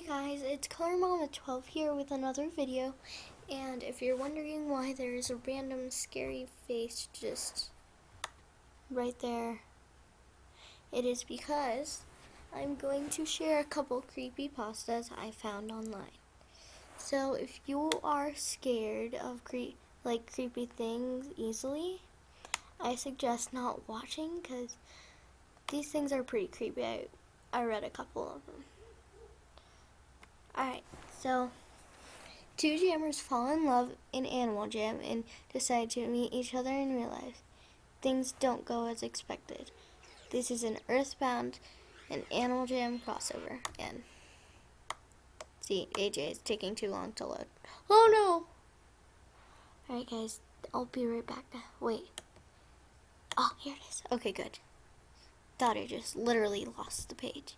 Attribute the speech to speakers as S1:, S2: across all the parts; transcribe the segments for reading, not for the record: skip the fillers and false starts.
S1: Hey guys, it's Color Mama 12 here with another video, and if you're wondering why there's a random scary face just right there, it is because I'm going to share a couple creepy pastas I found online. So if you are scared of creepy things easily, I suggest not watching because these things are pretty creepy. I read a couple of them. Alright, so two jammers fall in love in Animal Jam and decide to meet each other in real life. Things don't go as expected. This is an Earthbound and Animal Jam crossover. And see, AJ is taking too long to load. Oh no! Alright guys, I'll be right back. Wait. Oh, here it is. Okay, good. Thought I just literally lost the page.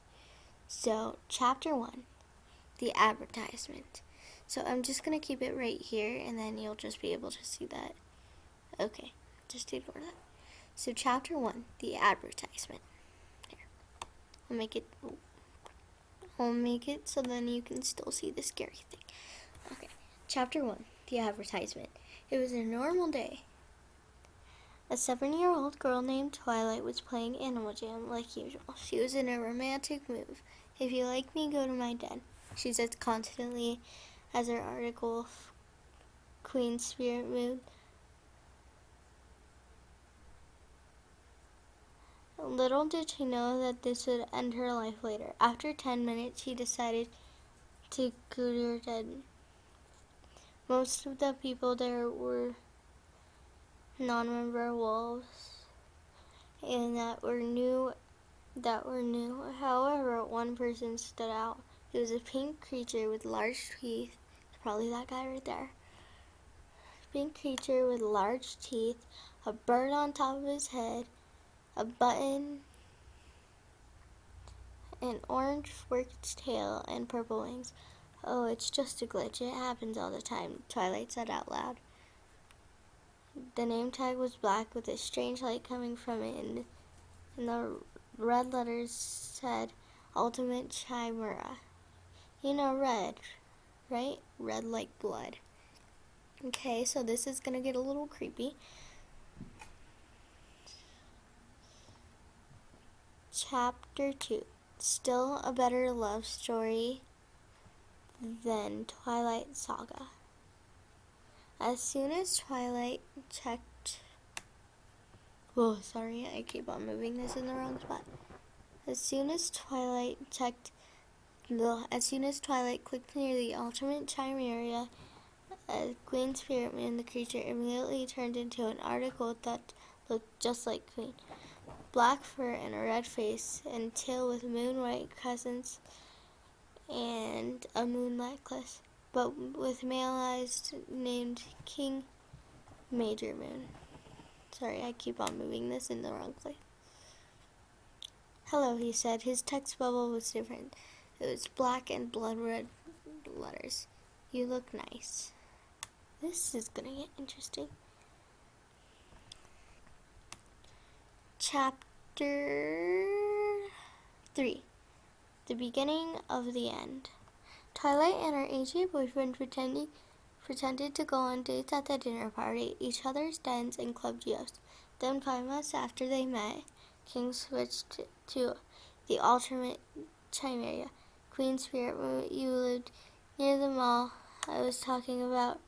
S1: So, chapter 1. The advertisement. So I'm just going to keep it right here and then you'll just be able to see that. Okay, just ignore that. So chapter 1, the advertisement. Here. I'll make it so then you can still see the scary thing. Okay, chapter 1, the advertisement. It was a normal day. A 7-year-old girl named Twilight was playing Animal Jam like usual. She was in a romantic mood. If you like me, go to my den, she said constantly as her article Queen Spirit mood. Little did she know that this would end her life later. After 10 minutes, she decided to go to her den. Most of the people there were non-member wolves and that were new. However, one person stood out. It was a pink creature with large teeth. Probably that guy right there. Pink creature with large teeth, a bird on top of his head, a button, an orange forked tail, and purple wings. Oh, it's just a glitch. It happens all the time, Twilight said out loud. The name tag was black with a strange light coming from it, and the red letters said Ultimate Chimera. You know red, right? Red like blood. Okay, so this is going to get a little creepy. Chapter 2. Still a better love story than Twilight Saga. As soon as Twilight checked... Oh, sorry, I keep on moving this in the wrong spot. As soon as Twilight clicked near the Ultimate Chimera, Queen Spirit Man, the creature immediately turned into an article that looked just like Queen. Black fur and a red face and tail with moon-white crescents and a moon necklace, but with male eyes named King Major Moon. Sorry, I keep on moving this in the wrong place. Hello, he said. His text bubble was different. It was black and blood red letters. You look nice. This is gonna get interesting. Chapter 3. The beginning of the end. Twilight and her AJ boyfriend pretended to go on dates at the dinner party, each other's dens, and Club Geos. Then 5 months after they met, King switched to the Ultimate Chimera. Queen Spirit, you lived near the mall I was talking about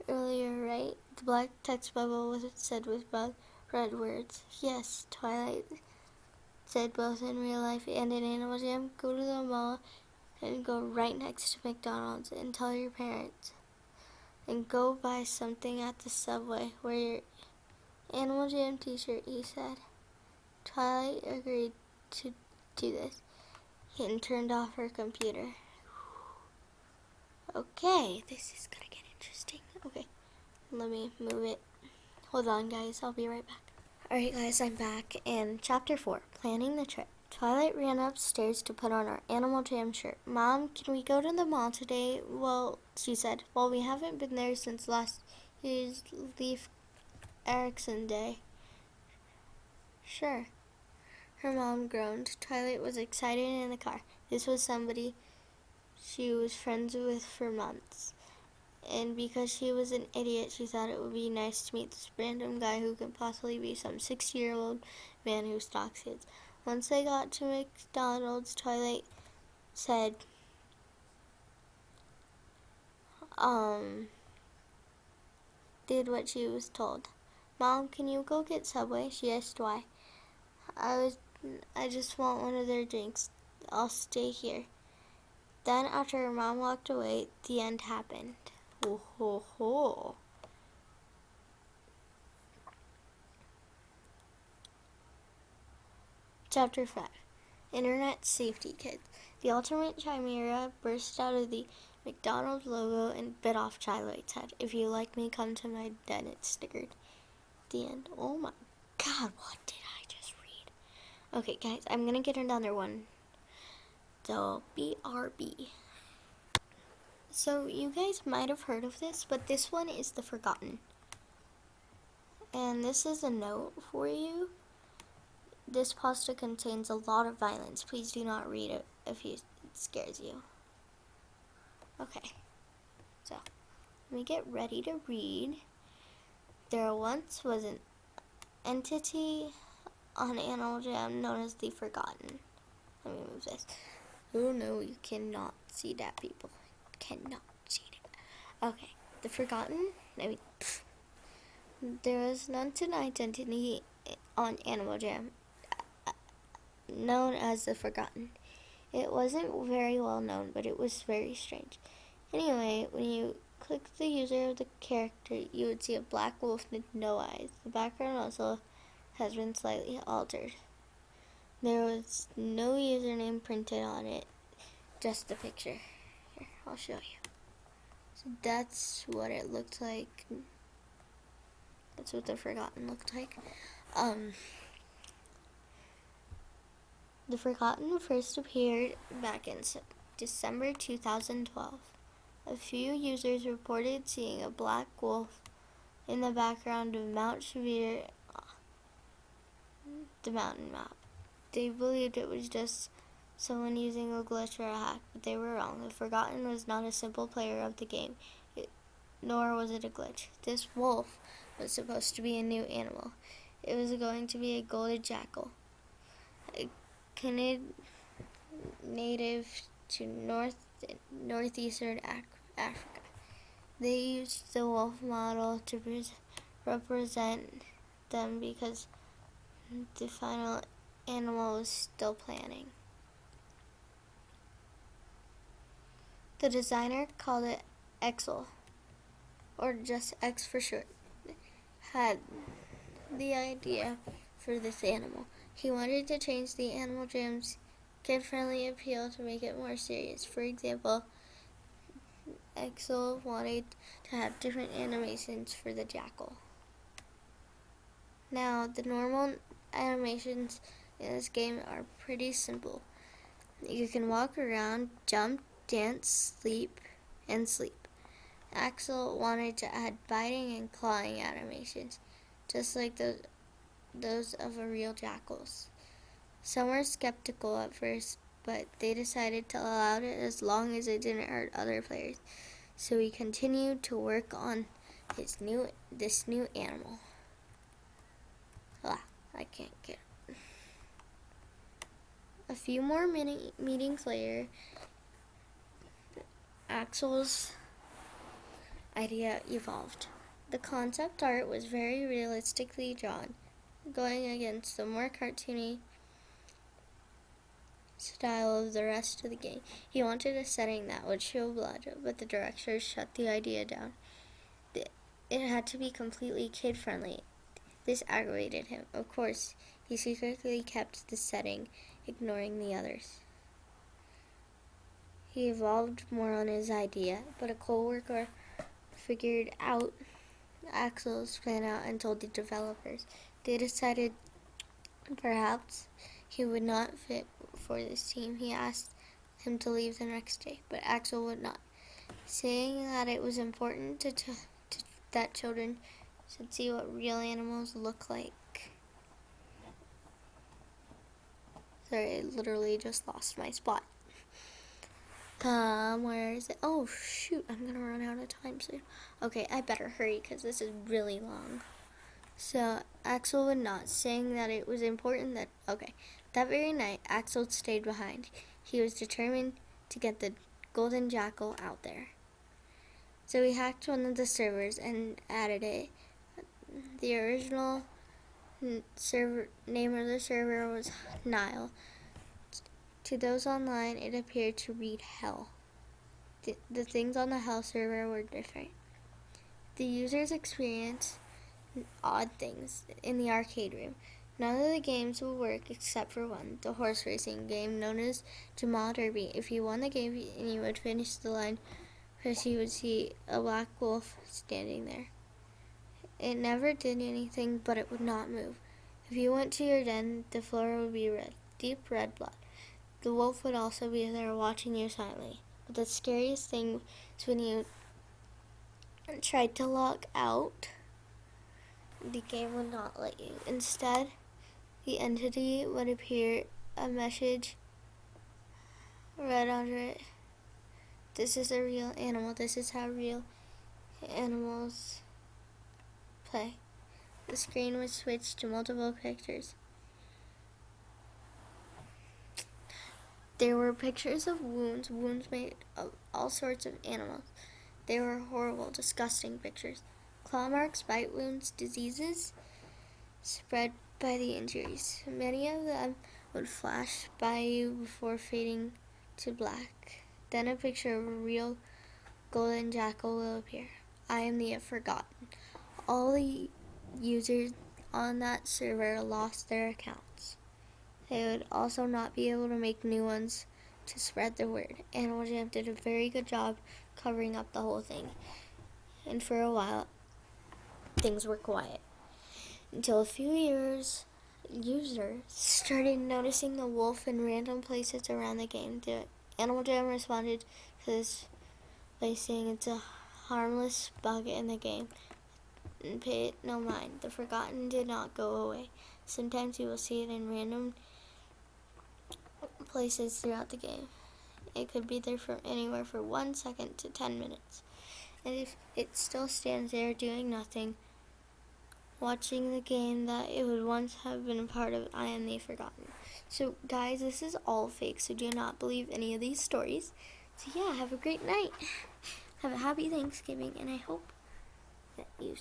S1: earlier, right? The black text bubble said with red words. Yes, Twilight said, both in real life and in Animal Jam. Go to the mall and go right next to McDonald's and tell your parents. And go buy something at the Subway. Wear your Animal Jam t-shirt, he said. Twilight agreed to do this and turned off her computer. Okay, this is gonna get interesting. Okay, let me move it. Hold on, guys. I'll be right back. Alright, guys, I'm back. In Chapter 4, Planning the Trip. Twilight ran upstairs to put on her Animal Jam shirt. Mom, can we go to the mall today? Well, she said, well, we haven't been there since last year's Leif Erikson Day. Sure. Her mom groaned. Twilight was excited in the car. This was somebody she was friends with for months. And because she was an idiot, she thought it would be nice to meet this random guy who could possibly be some 60-year-old man who stalks kids. Once they got to McDonald's, Twilight said, did what she was told. Mom, can you go get Subway? She asked why. I just want one of their drinks. I'll stay here. Then, after her mom walked away, the end happened. Ho, ho, ho. Chapter 5. Internet Safety Kits. The ultimate chimera burst out of the McDonald's logo and bit off Twilights head. If you like me, come to my den, it snickered. The end. Oh my god, what did I just read? Okay, guys, I'm gonna get another one. So, BRB. So, you guys might have heard of this, but this one is The Forgotten. And this is a note for you. This pasta contains a lot of violence. Please do not read it if it scares you. Okay, so let me get ready to read. There once was an entity on animaljam known as the Forgotten. Let me move this. Oh no, you cannot see that, people. Cannot see that. Okay, the Forgotten. There was once an identity on animaljam known as the Forgotten. It wasn't very well known, but it was very strange. Anyway, when you click the user of the character, you would see a black wolf with no eyes. The background also has been slightly altered. There was no username printed on it, just the picture. Here, I'll show you. So that's what it looked like. That's what the Forgotten looked like. The Forgotten first appeared back in December 2012. A few users reported seeing a black wolf in the background of Mount Severe, the mountain map. They believed it was just someone using a glitch or a hack, but they were wrong. The Forgotten was not a simple player of the game, nor was it a glitch. This wolf was supposed to be a new animal. It was going to be a golden jackal, a canid native to northeastern Africa. They used the wolf model to represent them because the final animal was still planning. The designer called it easaly, or just X for short, had the idea for this animal. He wanted to change the animaljam's kid-friendly appeal to make it more serious. For example, easaly wanted to have different animations for the jackal. Now, the normal animations in this game are pretty simple. You can walk around, jump, dance, sleep, and sleep. Axel wanted to add biting and clawing animations, just like those of a real jackal's. Some were skeptical at first, but they decided to allow it as long as it didn't hurt other players. So he continued to work on this new animal. I can't get it. A few more meetings later, Axel's idea evolved. The concept art was very realistically drawn, going against the more cartoony style of the rest of the game. He wanted a setting that would show blood, but the directors shut the idea down. It had to be completely kid-friendly. This aggravated him. Of course, he secretly kept the setting, ignoring the others. He evolved more on his idea, but a co-worker figured out Axel's plan out and told the developers. They decided perhaps he would not fit for this team. He asked him to leave the next day, but Axel would not, saying that it was important that children should see what real animals look like. Sorry, I literally just lost my spot. Where is it? Oh, shoot, I'm gonna run out of time soon. Okay, I better hurry because this is really long. So, Axel would not, saying that it was important that, okay. That very night, Axel stayed behind. He was determined to get the golden jackal out there. So he hacked one of the servers and added it. The original name of the server was Nile. To those online, it appeared to read Hell. The things on the Hell server were different. The users experienced odd things in the arcade room. None of the games will work except for one, the horse racing game known as Jamal Derby. If you won the game and you would finish the line, first you would see a black wolf standing there. It never did anything, but it would not move. If you went to your den, the floor would be red, deep red blood. The wolf would also be there watching you silently. But the scariest thing was when you tried to log out, the game would not let you. Instead, the entity would appear a message read under it. This is a real animal. This is how real animals play. The screen would switch to multiple pictures. There were pictures of wounds made of all sorts of animals. They were horrible, disgusting pictures. Claw marks, bite wounds, diseases spread by the injuries. Many of them would flash by you before fading to black. Then a picture of a real golden jackal will appear. I am the Forgotten. All the users on that server lost their accounts. They would also not be able to make new ones to spread the word. Animal Jam did a very good job covering up the whole thing. And for a while, things were quiet. Until a few users started noticing the wolf in random places around the game. The Animal Jam responded to this by saying it's a harmless bug in the game and pay it no mind. The Forgotten did not go away. Sometimes you will see it in random places throughout the game. It could be there for anywhere from 1 second to 10 minutes. And if it still stands there doing nothing, watching the game that it would once have been a part of, I am the Forgotten. So guys, this is all fake, so do not believe any of these stories. So yeah, have a great night. Have a happy Thanksgiving, and I hope that you